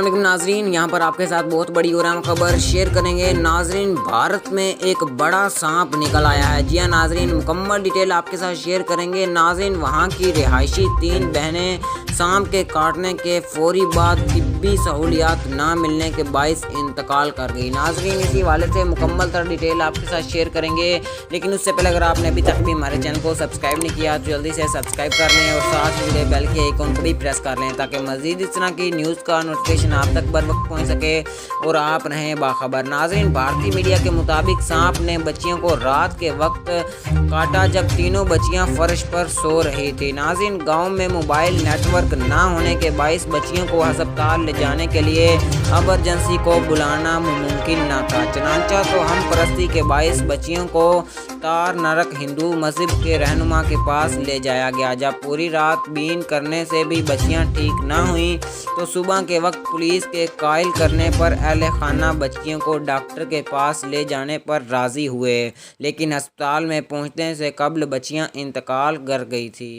अस्सलाम वालेकुम नाजरीन, यहाँ पर आपके साथ बहुत बड़ी और अहम खबर शेयर करेंगे। नाजरीन, भारत में एक बड़ा सांप निकल आया है। जी हाँ नाजरीन, मुकम्मल डिटेल आपके साथ शेयर करेंगे। नाजरीन, वहाँ की रिहायशी 3 बहनें सांप के काटने के फौरी बाद तिब्बी सहूलियात ना मिलने के बाइस इंतकाल कर गई। नाजरीन, इसी वाले से मुकम्मल तर डिटेल आपके साथ शेयर करेंगे, लेकिन उससे पहले अगर आपने अभी तक भी हमारे चैनल को सब्सक्राइब नहीं किया तो जल्दी से सब्सक्राइब कर लें और साथ ही बेल के आइकन को भी प्रेस कर लें ताकि मज़ीद इस तरह की न्यूज़ का नोटिफिकेशन आप तक बर वक्त पहुँच सके और आप रहें बाखबर। नाज़रीन, भारतीय मीडिया के मुताबिक सांप ने बच्चियों को रात के वक्त काटा जब तीनों बच्चियां फर्श पर सो रही थी। नाज़रीन, गांव में मोबाइल नेटवर्क ना होने के बायस बच्चियों को अस्पताल ले जाने के लिए एमरजेंसी को बुलाना मुमकिन न था। चनांचा तो हम परस्ती के बायस बच्चियों को तार नरक हिंदू मस्जिद के रहनुमा के पास ले जाया गया। जब पूरी रात बीन करने से भी बच्चियां ठीक ना हुई तो सुबह के वक्त पुलिस के कायल करने पर अहले खाना बच्चियों को डॉक्टर के पास ले जाने पर राज़ी हुए, लेकिन अस्पताल में पहुंचने से कबल बच्चियां इंतकाल कर गई थी।